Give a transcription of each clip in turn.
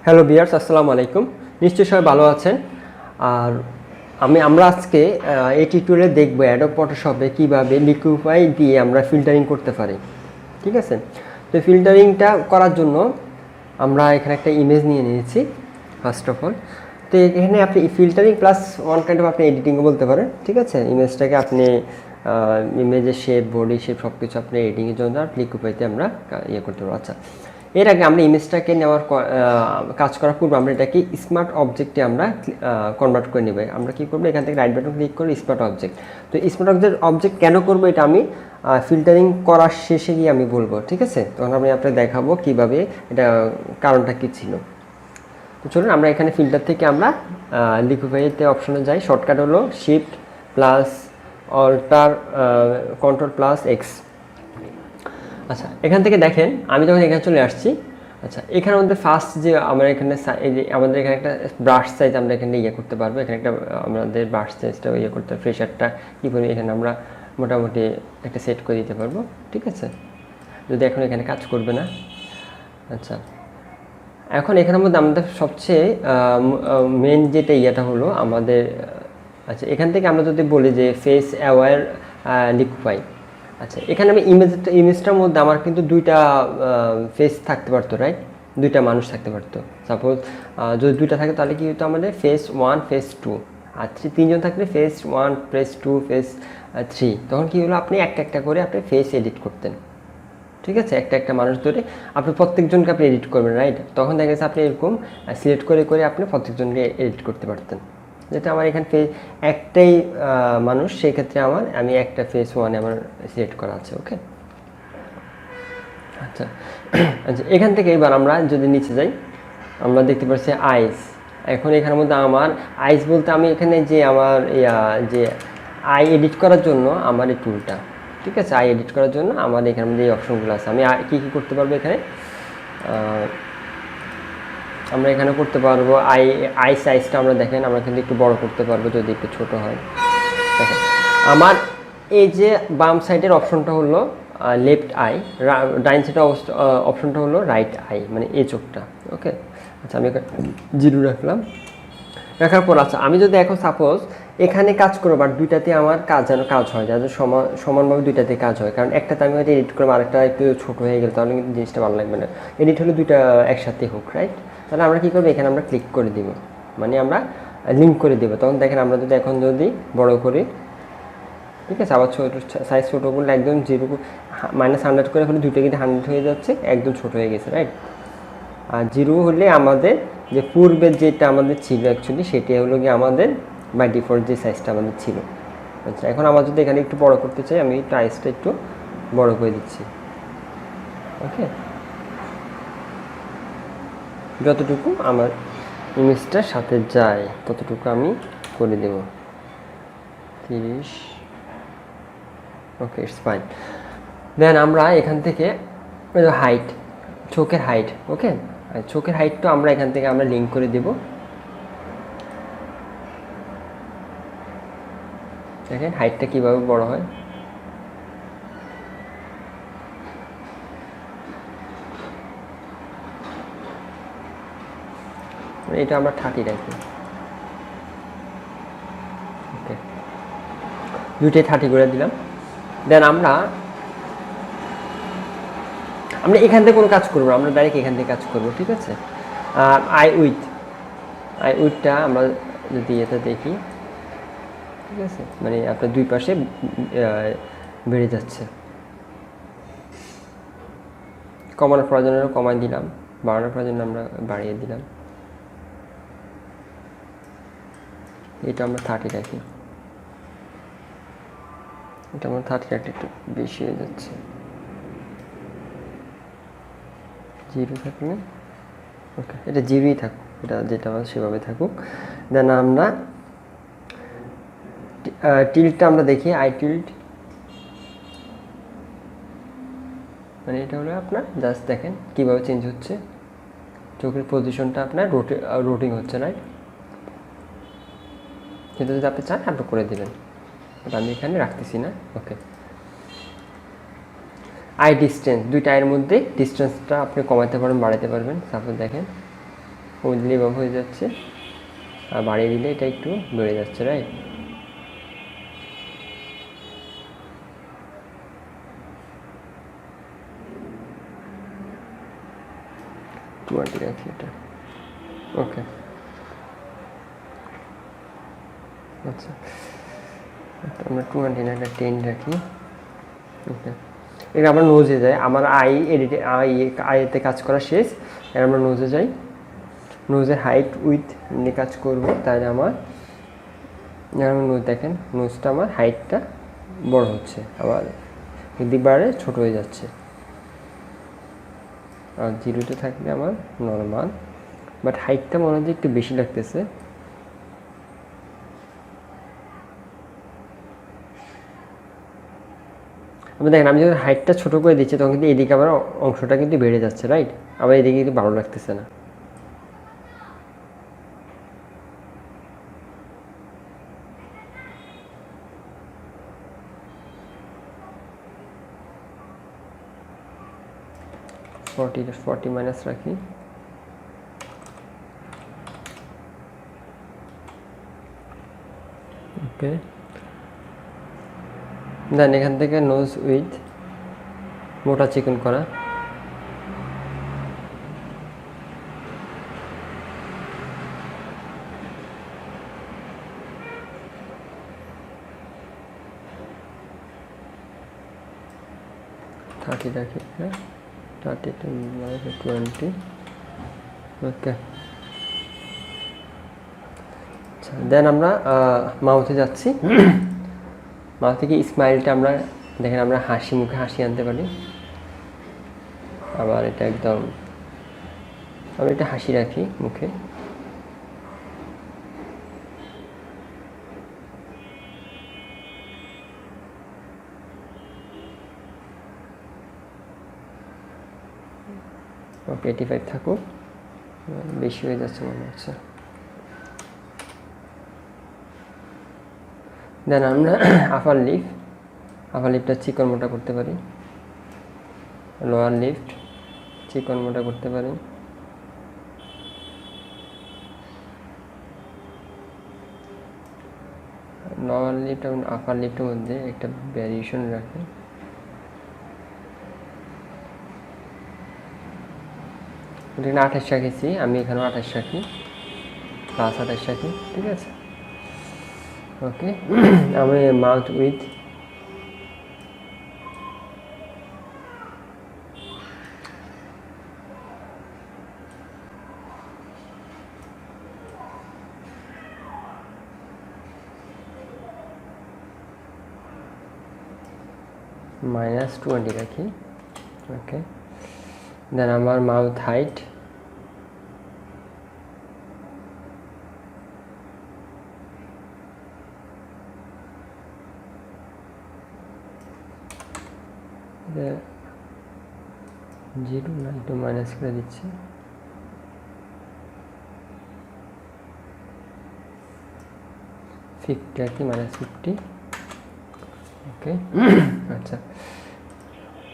Hello viewers, আসসালামু আলাইকুম। নিশ্চয়ই সবাই ভালো আছেন। আর আমরা আজকে এই টিউটোরিয়ালে দেখব অ্যাডোব ফটোশপে কীভাবে লিকুইফাই দিয়ে আমরা ফিল্টারিং করতে পারি। ঠিক আছে, তো ফিল্টারিংটা করার জন্য আমরা এখানে একটা ইমেজ নিয়ে নিয়েছি ফার্স্ট অফ অল। তো এখানে আপনি filtering plus one kind of আপনি এডিটিংও বলতে পারেন। ঠিক আছে, ইমেজটাকে আপনি ইমেজের শেপ, বডি শেপ সব কিছু আপনি এডিটিংয়ের জন্য আর লিকুইফাইতে আমরা করতে পারবো। আচ্ছা, এর আগে আমরা ইমেজটাকে নেওয়ার কাজ করার পূর্বে আমরা এটাকে স্মার্ট অবজেক্টে আমরা কনভার্ট করে নেব। আমরা কী করবো, এখান থেকে রাইট বাটন ক্লিক করে স্মার্ট অবজেক্ট। তো স্মার্ট অবজেক্ট কেন করবো এটা আমি ফিল্টারিং করার শেষে গিয়ে আমি বলবো। ঠিক আছে, তখন আমি আপনাকে দেখাবো কীভাবে এটা কারণটা কী ছিল। তো চলুন আমরা এখানে ফিল্টার থেকে আমরা লিকুইফাইতে অপশনে যাই। শর্টকাট হলো shift plus alter control plus X. আচ্ছা, এখান থেকে দেখেন আমি যখন এখানে চলে আসছি। আচ্ছা, এখানে আমাদের ফার্স্ট যে আমরা এখানে আমাদের এখানে একটা ব্রাশ সাইজ আমরা এখানে করতে পারবো। এখানে একটা আমাদের ব্রাশ সাইজটা করতে ফ্রেশারটা কী করি, এখানে আমরা মোটামুটি একটা সেট করে দিতে পারবো। ঠিক আছে, যদি এখন এখানে কাজ করবে না। আচ্ছা, এখন এখানের মধ্যে আমাদের সবচেয়ে মেন যেটা হলো আমাদের। আচ্ছা, এখান থেকে আমরা যদি বলি যে ফেস অ্যাওয়ার লিকুইফাই। আচ্ছা, এখানে আমি ইমেজটার মধ্যে আমার কিন্তু দুইটা ফেস থাকতে পারতো, রাইট? দুইটা মানুষ থাকতে পারতো। সাপোজ যদি দুইটা থাকে তাহলে কি হতো, আমাদের ফেস 1 ফেস 2 আর তিনজন থাকলে ফেস 1 ফেস 2 ফেস 3। তখন কি হলো, আপনি একটা একটা করে আপনি ফেস এডিট করতেন। ঠিক আছে, একটা একটা মানুষ ধরে আপনি প্রত্যেকজনকে আপনি এডিট করবেন, রাইট? তখন দেখা গেছে আপনি এরকম সিলেক্ট করে করে আপনি প্রত্যেকজনকে এডিট করতে পারতেন। যেটা আমার এখানে একটাই মানুষ, সেই ক্ষেত্রে আমি একটা ফেস 1 আমার সিলেক্ট করা আছে। ওকে, আচ্ছা আচ্ছা, এখান থেকে এবার আমরা যদি নিচে যাই, আমরা দেখতে পাচ্ছি আইস। এখন এখানের মধ্যে আমার আইস বলতে আমি এখানে যে আমার যে আই এডিট করার জন্য আমার এই টুলটা। ঠিক আছে, আই এডিট করার জন্য আমার এখানের মধ্যে এই অপশনগুলো আছে। আমি কী কী করতে পারবো এখানে, আমরা এখানে করতে পারবো আই সাইজটা আমরা দেখেন আমরা কিন্তু একটু বড় করতে পারবো যদি একটু ছোট হয়। দেখেন আমার এই যে বাম সাইডের অপশনটা হলো লেফট আই, ডাইন সাইডের অপশনটা হলো রাইট আই, মানে এই চোখটা। ওকে, আচ্ছা আমি জিরো রাখার পর আচ্ছা আমি যদি এখন সাপোজ এখানে কাজ করবো, বাট দুইটাতে আমার কাজ হয়, যাতে সমানভাবে দুইটাতে কাজ হয়। কারণ একটাতে আমি হয়তো এডিট করবো, আরেকটা একটু ছোটো হয়ে গেলে তাহলে কিন্তু জিনিসটা ভালো লাগবে না। এডিট হলে দুইটা একসাথে হোক, রাইট? তাহলে আমরা কী করবো, এখানে আমরা ক্লিক করে দিব, মানে আমরা লিঙ্ক করে দেবো। তখন দেখেন আমরা যদি এখন যদি বড় করি, ঠিক আছে, আবার ছোটো সাইজ ছোটো করলে একদম -100 করে হলে দুইটা কিন্তু 100 হয়ে যাচ্ছে, একদম ছোটো হয়ে গেছে, রাইট? আর 0 হলে আমাদের যে পূর্বের যেটা আমাদের ছিল অ্যাকচুয়ালি সেটাই হলো গিয়ে আমাদের বাই ডিফল্ট যে সাইজটা আমাদের ছিল। আচ্ছা, এখন আমার যদি এখানে একটু বড় করতে চাই, আমি সাইজটা একটু বড় করে দিচ্ছি। ওকে, যতটুকু আমার ইমেজটার সাথে যায় ততটুকু আমি করে দেব, 30। ওকে, ইটস ফাইন। দেন আমরা এখান থেকে হাইট, চোখের হাইট। ওকে, চোখের হাইটটা আমরা এখান থেকে আমরা লিঙ্ক করে দেব। দেখেন হাইটটা কীভাবে বড় হয়। এটা আমরা 30 রাখি। ওকে, দুইটাই 30 করে দিলাম। দেন আমরা এখান থেকে কোনো কাজ করবো, আমরা ডাইরেক্ট এখান থেকে কাজ করবো। ঠিক আছে, আই উইথটা আমরা যদি এটা দেখি, ঠিক আছে, মানে আপনার দুই পাশে বেড়ে যাচ্ছে। কমানোর প্রয়োজনে কমাই দিলাম, বাড়ানোর প্রয়োজনে আমরা বাড়িয়ে দিলাম। এটা আমরা 30 রাখি, এটা আমরা 30 রাখলে একটু বেশি হয়ে যাচ্ছে। 0 থাকলে ওকে, এটা 0ই থাকুক, এটা যেটা সেভাবে থাকুক। দেন আমরা টিল্টটা আমরা দেখি, আই টিল্ট, মানে এটা হলো আপনার জাস্ট দেখেন কীভাবে চেঞ্জ হচ্ছে, চোখের পজিশনটা আপনার রোটিং হচ্ছে, রাইট? কিন্তু যদি আপনি চান আপনি করে দেবেন, ওটা আমি এখানে রাখতেছি না। ওকে, আই ডিস্টেন্স, দুইটা আয়ের মধ্যে ডিস্টেন্সটা আপনি কমাতে পারবেন, বাড়াতে পারবেন। সাপোজ দেখেন দিলে এভাবে হয়ে যাচ্ছে, আর বাড়িয়ে দিলে এটা একটু বেড়ে যাচ্ছে, রাইট? রাখি এটা, ওকে। আচ্ছা, আমরা 20 না, এটা 10 রাখি, ওকে। এটা আমরা নোজে যাই, আমার আইতে কাজ করা শেষ। এর আমরা নোজে যাই, নোজের হাইট উইথ নিয়ে কাজ করব। তাহলে আমার নোজ দেখেন, নোজটা আমার হাইটটা বড় হচ্ছে, আবার এদিক বাড়ে ছোট হয়ে যাচ্ছে। আর 0-তে থাকলে আমার নর্মাল, বাট হাইটটা মনে হয় একটু বেশি লাগতেছে। আপনি দেখেন, আমি যখন হাইটটা ছোট করে দিচ্ছি তখন কিন্তু এদিকে আবার অংশটা কিন্তু বেড়ে যাচ্ছে, রাইট? আবার এদিকে কিন্তু ভালো লাগতেছে না। ফর্টি মাইনাস রাখি, ওকে। দেন এখান থেকে নোজ উইথ মোটা চিকন করা, থার্টি রাখি, হ্যাঁ 30 to 20, ওকে। আচ্ছা, দেন আমরা মাউথে যাচ্ছি। মাউথ থেকে স্মাইলটা আমরা দেখেন, আমরা হাসি, মুখে হাসি আনতে পারি। আবার এটা একদম, আমি এটা হাসি রাখি মুখে, ওকে। 85 থাকুক, বেশি হয়ে যাচ্ছে মনে হচ্ছে। দেন আমরা আপার লিফটটা চিকন মোটা করতে পারি, লোয়ার লিফট চিকন মোটা করতে পারি, লোয়ার লিফট এবং আপার লিফটের মধ্যে একটা ভ্যারিয়েশন রাখি। এখানে 28 রাখেছি, আমি এখানেও 28 রাখি, প্লাস 28 রাখি, ঠিক আছে, ওকে। আমি মাউথ উইথ -20 রাখি, ওকে। দেন আমার মাউথ হাইট জিরো না, একটু মাইনাস করে দিচ্ছি, -50 আর কি, -50, ওকে। আচ্ছা,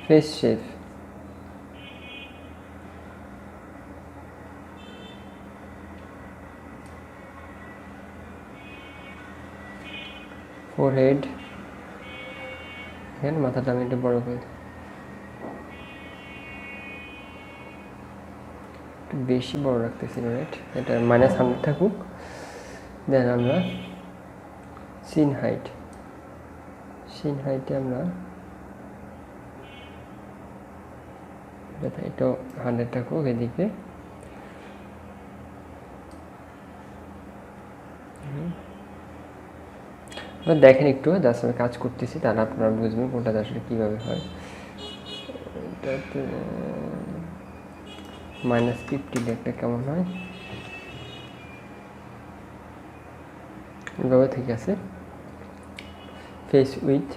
ফেস শেপ ফোরহেড, এখানে মাথাটা আমি একটু বড় করে, একটু বেশি বড় রাখতেছি, রাইট? এটা -100 থাকুক। দেন আমরা সিন হাইটে আমরা এটাও 100 থাকুক এদিকে। দেখেন একটু, জাস্ট আমি কাজ করতেছি, তাহলে আপনারা বুঝবেন কোনটা আসলে কীভাবে হয়। এটাতে -50 একটা কেমন হয়, এভাবে ঠিক আছে। ফেস উইথ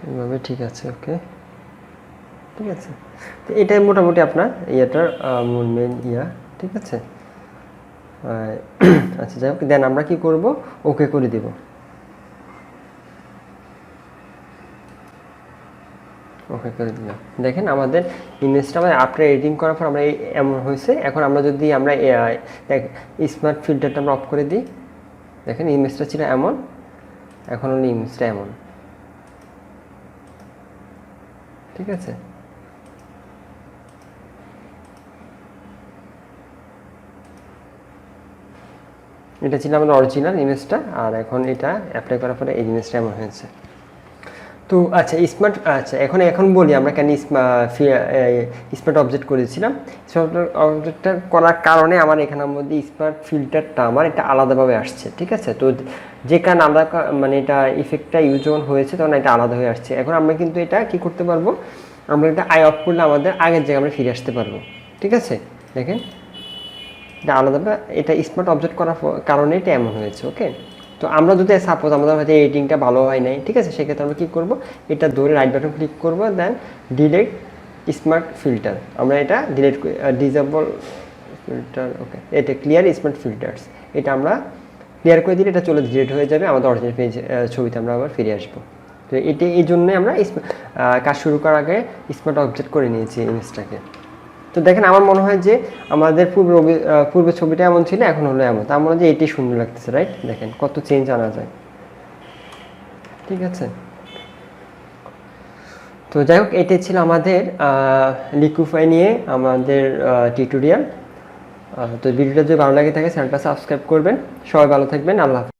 এভাবে ঠিক আছে, ওকে, ঠিক আছে। তো এটাই মোটামুটি আপনার ইয়েটার মেন ঠিক আছে। আচ্ছা, যাই হোক, দেন আমরা কি করব, ওকে করে দিব। ওকে করে দিলাম। দেখেন আমাদের ইমেজটা আফটার এডিটিং করার পর আমরা এমন হয়েছে। এখন আমরা যদি আমরা স্মার্ট ফিল্টারটা আমরা অফ করে দিই, দেখেন ইমেজটা ছিল এমন, এখন হলো ইমেজটা এমন। ঠিক আছে, এটা ছিল আমাদের অরিজিনাল ইমেজটা, আর এখন এটা অ্যাপ্লাই করার পরে এই ইমেজটা এমন হয়েছে। তো আচ্ছা এখন বলি আমরা কেন স্মার্ট অবজেক্ট করেছিলাম। স্মার্ট অবজেক্টটা করার কারণে আমার এখানের মধ্যে স্মার্ট ফিল্টারটা আমার এটা আলাদাভাবে আসছে। ঠিক আছে, তো যে কারণে আমরা এটা ইফেক্টটা ইউজ যখন হয়েছে তখন এটা আলাদা হয়ে আসছে। এখন আমরা কিন্তু এটা কি করতে পারবো, আমরা এটা আই অফ করলে আমাদের আগের জায়গায় আমরা ফিরে আসতে পারবো। ঠিক আছে, দেখেন এটা আলাদাভাবে, এটা স্মার্ট অবজেক্ট করার কারণে এটা এমন হয়েছে। ওকে, তো আমরা যদি সাপোজ আমাদের হয়তো এডিটিংটা ভালো হয় নাই, ঠিক আছে, সেক্ষেত্রে আমরা কী করবো, এটা ধরে রাইট বাটন ক্লিক করবো, দেন ডিলিট স্মার্ট ফিল্টার, আমরা এটা ডিলিট ডিসেবল ফিল্টার। ওকে, এটা ক্লিয়ার স্মার্ট ফিল্টার্স, এটা আমরা ক্লিয়ার করে দিলে এটা চলে ডিলিট হয়ে যাবে, আমাদের অরিজিনাল পেজ ছবিতে আমরা আবার ফিরে আসবো। তো এটি এই জন্যই আমরা কাজ শুরু করার আগে স্মার্ট অবজেক্ট করে নিয়েছি ইমেজটাকে। তো দেখেন আমার মনে হয় যে আমাদের পূর্বে ছবিটা এমন ছিল, এখন হলো এমন, তার মনে হয় যে এটাই সুন্দর লাগতেছে, রাইট? দেখেন কত চেঞ্জ আনা যায়। ঠিক আছে, তো যাই হোক এটাই ছিল আমাদের লিকুইফাই নিয়ে আমাদের টিউটোরিয়াল। তো ভিডিওটা যদি ভালো লাগে থাকে চ্যানেলটা সাবস্ক্রাইব করবেন। সবাই ভালো থাকবেন, আল্লাহ হাফেজ।